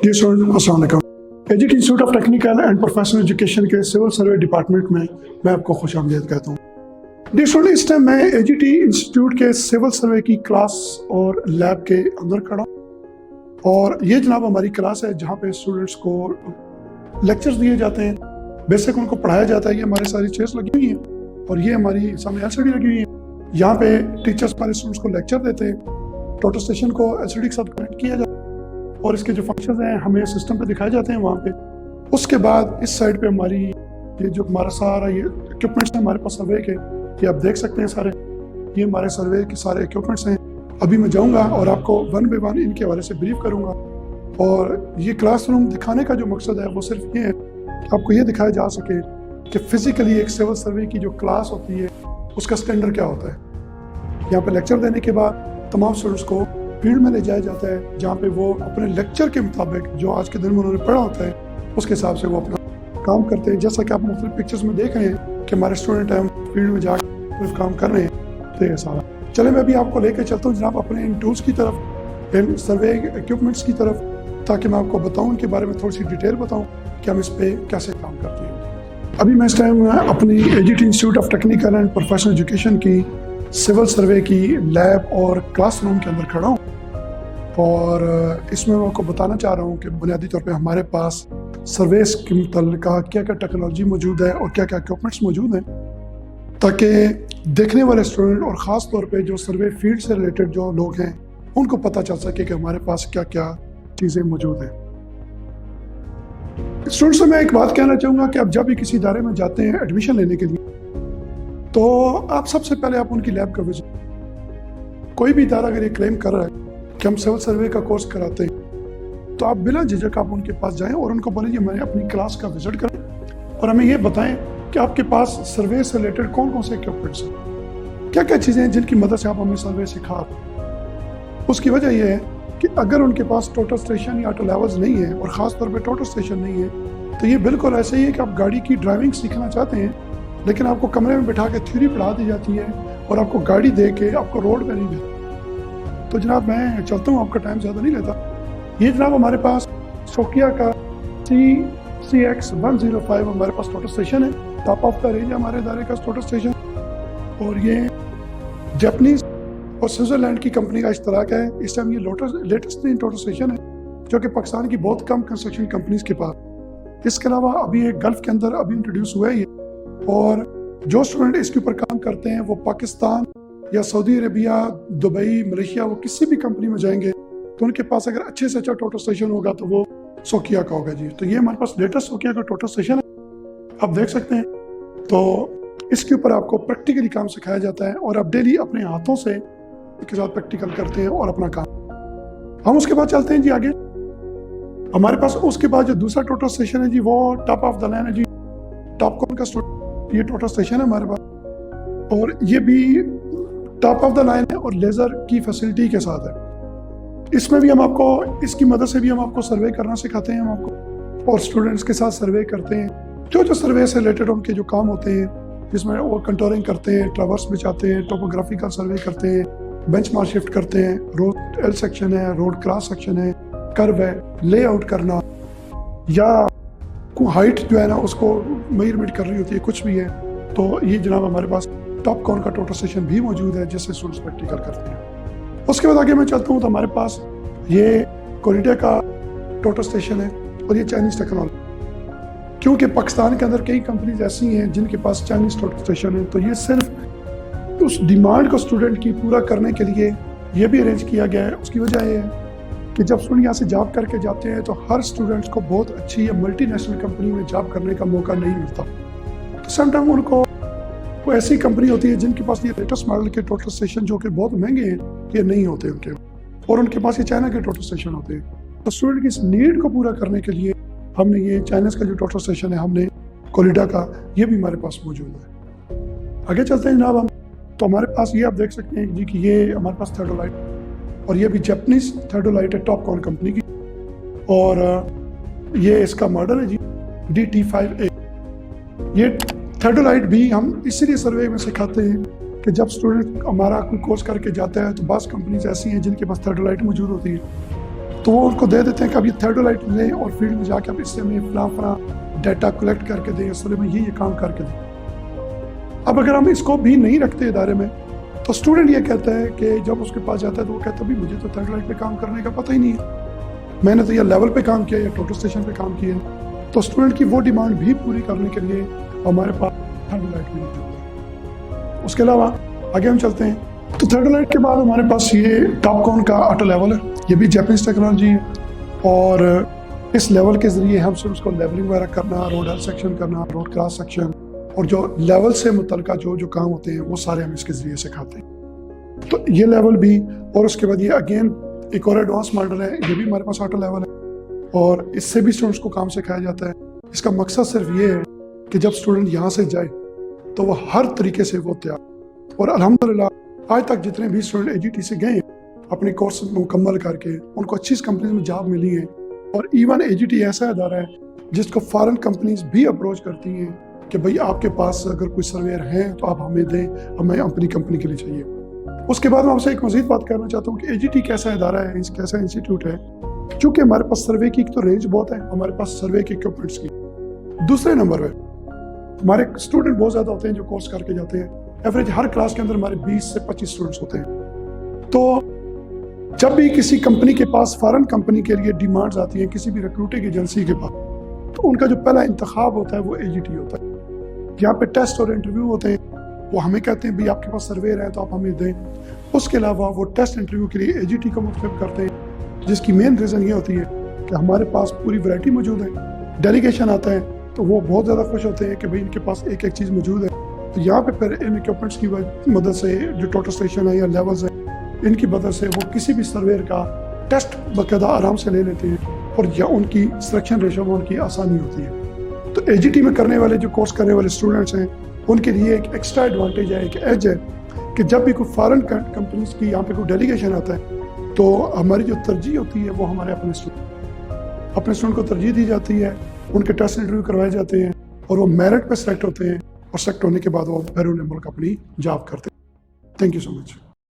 जी student अस्सलाम वालेकुम। AGT institute of technical and professional education के सिविल सर्वे डिपार्टमेंट में मैं आपको खुश आमदीद कहता हूँ। जी स्टूडेंट, इस टाइम मैं एजीटी इंस्टीट्यूट के सिविल सर्वे की क्लास और लैब के अंदर खड़ा हूँ और ये जनाब हमारी क्लास है जहाँ पे स्टूडेंट्स को लेक्चर्स दिए जाते हैं, बेसिक उनको पढ़ाया जाता है। ये हमारी सारी चेयर्स लगी हुई हैं और ये हमारी सामने एलसीडी लगी हुई है। यहाँ पे टीचर्स हमारे स्टूडेंट्स को लेक्चर देते हैं, टोटल स्टेशन को एलसीडी के साथ कनेक्ट किया जाता है और इसके जो फंक्शंस हैं हमें सिस्टम पे दिखाए जाते हैं वहाँ पे। उसके बाद इस साइड पे हमारी ये जो हमारा सारा ये इक्विपमेंट्स हैं हमारे पास सर्वे के, ये आप देख सकते हैं सारे, ये हमारे सर्वे के सारे इक्विपमेंट्स हैं। अभी मैं जाऊँगा और आपको वन बाय वन इनके हवाले से ब्रीफ करूँगा। और ये क्लासरूम दिखाने का जो मकसद है वो सिर्फ ये है कि आपको ये दिखाया जा सके कि फिजिकली एक सिविल सर्वे की जो क्लास होती है उसका स्टैंडर्ड क्या होता है। यहाँ पे लेक्चर देने के बाद तमाम स्टूडेंट्स को फील्ड में ले जाया जाता है जहाँ पे वो अपने लेक्चर के मुताबिक जो आज के दिन में उन्होंने पढ़ा होता है उसके हिसाब से वो अपना काम करते हैं। जैसा कि आप मुख्तलिफ पिक्चर्स में देख रहे हैं कि हमारे स्टूडेंट हैं फील्ड में जाकर काम कर रहे हैं। तो ये सारा चले मैं अभी आपको लेकर चलता हूँ जनाब अपने इन टूल्स की तरफ, इन सर्वे इक्विपमेंट्स की तरफ, ताकि मैं आपको बताऊँ इनके बारे में थोड़ी सी डिटेल बताऊँ कि हम इस पर कैसे काम करते हैं। अभी मैं इस टाइम अपनी AGT institute of technical and professional education की सिविल सर्वे की लैब और क्लासरूम के अंदर खड़ा हूँ और इसमें मैं आपको बताना चाह रहा हूँ कि बुनियादी तौर पे हमारे पास सर्वेस के मुतल्लिक़ क्या क्या टेक्नोलॉजी मौजूद है और क्या क्या इक्विपमेंट्स मौजूद हैं, ताकि देखने वाले स्टूडेंट और ख़ास तौर पे जो सर्वे फील्ड से रिलेटेड जो लोग हैं उनको पता चल सके कि हमारे पास क्या क्या चीज़ें मौजूद हैं। स्टूडेंट से मैं एक बात कहना चाहूँगा कि आप जब भी किसी इदारे में जाते हैं एडमिशन लेने के लिए तो आप सबसे पहले आप उनकी लैब का विजिट, कोई भी इदारा अगर ये क्लेम कर रहा है कि हम सिविल सर्वे का कोर्स कराते हैं तो आप बिना झिझक आप उनके पास जाएं और उनको बोलें हमें अपनी क्लास का विजिट करें और हमें ये बताएं कि आपके पास सर्वे से रिलेटेड कौन कौन से इक्विपमेंट्स हैं, क्या क्या चीज़ें हैं जिनकी मदद से आप हमें सर्वे सिखा रहे। उसकी वजह यह है कि अगर उनके पास टोटल स्टेशन या ऑटो लेवल्स नहीं है और ख़ास तौर पर टोटल स्टेशन नहीं है तो ये बिल्कुल ऐसे ही है कि आप गाड़ी की ड्राइविंग सीखना चाहते हैं लेकिन आपको कमरे में बिठा के थ्योरी पढ़ा दी जाती है और आपको गाड़ी दे के आपको रोड पे नहीं देती। तो जनाब मैं चलता हूँ, आपका टाइम ज़्यादा नहीं लेता। ये जनाब हमारे पास सोकिया का CX105 हमारे पास टोटल स्टेशन है, टॉप ऑफ द रेंज हमारे इदारे का टोटल स्टेशन और ये जापानीज और स्विट्जरलैंड की कंपनी का इश्तराक है। इस टाइम ये लेटेस्ट टोटल स्टेशन है जो कि पाकिस्तान की बहुत कम कंस्ट्रक्शन कंपनीज के पास। इसके अलावा अभी एक गल्फ के अंदर अभी इंट्रोड्यूस हुआ है ये, और जो स्टूडेंट इसके ऊपर काम करते हैं वो पाकिस्तान या सऊदी अरबिया, दुबई, मलेशिया, वो किसी भी कंपनी में जाएंगे तो उनके पास अगर अच्छे से अच्छा टोटल स्टेशन होगा तो वो सोकिया का होगा जी। तो ये हमारे पास लेटेस्ट सोकिया का टोटल स्टेशन है, आप देख सकते हैं। तो इसके ऊपर आपको प्रैक्टिकली काम सिखाया जाता है और आप डेली अपने हाथों से इसके साथ प्रैक्टिकल करते हैं और अपना काम। हम उसके बाद चलते हैं जी आगे। हमारे पास उसके बाद जो दूसरा टोटल स्टेशन है जी वो टॉप ऑफ द लाइन है जी, टॉपकॉन का ये टोटल स्टेशन है हमारे पास और ये भी टॉप ऑफ द लाइन है और लेज़र की फैसिलिटी के साथ है। इसमें भी हम आपको, इसकी मदद से भी हम आपको सर्वे करना सिखाते हैं हम आपको, और स्टूडेंट्स के साथ सर्वे करते हैं जो सर्वे से रिलेटेड उनके जो काम होते हैं जिसमें वो कंटोरिंग करते हैं, ट्रावर्स बिछाते हैं, टोपोग्राफिकल सर्वे करते हैं, बेंचमार्क शिफ्ट करते हैं, रोड एल सेक्शन है, रोड क्रॉस सेक्शन है, कर्व है, लेआउट करना या हाइट जो है ना उसको मेजरमेंट करनी होती है, कुछ भी है। तो ये जनाब हमारे पास टॉपकॉन का टोटल स्टेशन भी मौजूद है जिससे स्टूडेंट्स प्रैक्टिकल करते हैं। उसके बाद आगे मैं चलता हूँ तो हमारे पास ये कोरिडा का टोटल स्टेशन है और ये चाइनीज़ टेक्नोलॉजी, क्योंकि पाकिस्तान के अंदर कई कंपनीज ऐसी हैं जिनके पास चाइनीज़ टोटल स्टेशन है तो ये सिर्फ उस डिमांड को स्टूडेंट की पूरा करने के लिए ये भी अरेंज किया गया है। उसकी वजह ये है कि जब स्टूडेंट यहाँ से जॉब करके जाते हैं तो हर स्टूडेंट्स को बहुत अच्छी या मल्टी नेशनल कंपनी में जॉब करने का मौका नहीं मिलता। तो समटाइम उनको वो ऐसी कंपनी होती है जिनके पास ये लेटेस्ट मॉडल के टोटल स्टेशन जो कि बहुत महंगे हैं ये नहीं होते उनके, और उनके पास ये चाइना के टोटल स्टेशन होते हैं। तो स्टूडेंट की इस नीड को पूरा करने के लिए हमने ये चाइनीज़ का जो टोटल स्टेशन है हमने कोरिडा का ये भी हमारे पास मौजूद है। आगे चलते हैं जनाब हम, तो हमारे पास ये आप देख सकते हैं जी कि ये हमारे पास थर्डोलाइट और ये भी जापानीज थर्डोलाइट है टॉपकॉन कंपनी की, और ये इसका मॉडल है जी DT5A। ये थर्डोलाइट भी हम इसीलिए सर्वे में सिखाते हैं कि जब स्टूडेंट हमारा कोई कोर्स करके जाता है तो बस कंपनीज ऐसी हैं जिनके पास थर्डोलाइट मौजूद होती है تو وہ ان کو دے دیتے ہیں کہ اب یہ تھیوڈولائٹ لیں اور فیلڈ میں جا کے اب اس سے ہمیں فلاں ڈیٹا کلیکٹ کر کے دیں، اصل میں یہ کام کر کے دیں۔ اب اگر ہم اس کو بھی نہیں رکھتے ادارے میں تو اسٹوڈنٹ یہ کہتا ہے کہ جب اس کے پاس جاتا ہے تو وہ کہتا ہے بھی مجھے تو تھیوڈولائٹ پہ کام کرنے کا پتہ ہی نہیں ہے، میں نے تو یہ لیول پہ کام کیا یا ٹوٹل اسٹیشن پہ کام کیا ہے۔ تو اسٹوڈنٹ کی وہ ڈیمانڈ بھی پوری کرنے کے لیے ہمارے پاس تھیوڈولائٹ بھی موجود ہے۔ اس کے علاوہ آگے ہم چلتے ہیں تو تھیوڈولائٹ کے بعد ہمارے پاس یہ ٹاپ کون کا آٹو لیول ہے، یہ بھی جیپنیز ٹیکنالوجی ہے، اور اس لیول کے ذریعے ہم سے اس کو لیولنگ وغیرہ کرنا، روڈ ہیل سیکشن کرنا، روڈ کراس سیکشن، اور جو لیول سے متعلقہ جو کام ہوتے ہیں وہ سارے ہم اس کے ذریعے سکھاتے ہیں۔ تو یہ لیول بھی، اور اس کے بعد یہ اگین ایک اور ایڈوانس ماڈل ہے، یہ بھی ہمارے پاس آٹو لیول ہے، اور اس سے بھی اسٹوڈنٹس کو کام سکھایا جاتا ہے۔ اس کا مقصد صرف یہ ہے کہ جب اسٹوڈنٹ یہاں سے جائے تو وہ ہر طریقے سے وہ تیار، اور الحمدللہ آج تک جتنے بھی اسٹوڈنٹ AGT سے گئے ہیں اپنے کورس مکمل کر کے ان کو اچھی کمپنیز میں جاب ملی ہے، اور ایون AGT ایسا ادارہ ہے جس کو فارن کمپنیز بھی اپروچ کرتی ہیں کہ بھئی آپ کے پاس اگر کوئی سرویئر ہیں تو آپ ہمیں دیں، ہمیں اپنی کمپنی کے لیے چاہیے۔ اس کے بعد میں آپ سے ایک مزید بات کرنا چاہتا ہوں کہ AGT کیسا ادارہ ہے، کیسا انسٹیٹیوٹ ہے، چونکہ ہمارے پاس سروے کی تو رینج بہت ہے، ہمارے پاس سروے کے اکوپمنٹس کی۔ دوسرے نمبر پہ ہمارے اسٹوڈنٹ بہت زیادہ ہوتے ہیں جو کورس کر کے جاتے ہیں، ایوریج ہر کلاس کے اندر ہمارے 20 سے 25 اسٹوڈنٹس ہوتے ہیں۔ تو جب بھی کسی کمپنی کے پاس فارن کمپنی کے لیے ڈیمانڈز آتی ہیں، کسی بھی ریکروٹنگ ایجنسی کے پاس، تو ان کا جو پہلا انتخاب ہوتا ہے وہ AGT ہوتا ہے۔ یہاں پہ ٹیسٹ اور انٹرویو ہوتے ہیں، وہ ہمیں کہتے ہیں بھی آپ کے پاس سرویئر ہیں تو آپ ہمیں دیں۔ اس کے علاوہ وہ ٹیسٹ انٹرویو کے لیے AGT کو منتخب کرتے ہیں، جس کی مین ریزن یہ ہوتی ہے کہ ہمارے پاس پوری ورائٹی موجود ہے۔ ڈیلیگیشن آتا ہے تو وہ بہت زیادہ خوش ہوتے ہیں کہ بھئی ان کے پاس ایک ایک چیز موجود ہے۔ تو یہاں پہ پھر ان اکوپمنٹس کی مدد سے جو ٹوٹل اسٹیشن ہے یا لیولز ہیں، ان کی مدد سے وہ کسی بھی سرویئر کا ٹیسٹ باقاعدہ آرام سے لے لیتے ہیں، اور یا ان کی سلیکشن ریشو میں ان کی آسانی ہوتی ہے۔ تو AGT میں کرنے والے جو کورس کرنے والے اسٹوڈنٹس ہیں ان کے لیے ایک ایکسٹرا ایڈوانٹیج ہے، ایک ایج ہے کہ جب بھی کوئی فارن کمپنیز کی یہاں پہ کوئی ڈیلیگیشن آتا ہے تو ہماری جو ترجیح ہوتی ہے وہ ہمارے اپنے اسٹوڈنٹ کو ترجیح دی جاتی ہے، ان کے ٹیسٹ انٹرویو کروائے جاتے ہیں، اور وہ میرٹ پہ سلیکٹ ہوتے ہیں، اور سلیکٹ ہونے کے بعد وہ بیرون ملک اپنی جاب کرتے ہیں۔ Thank you so much.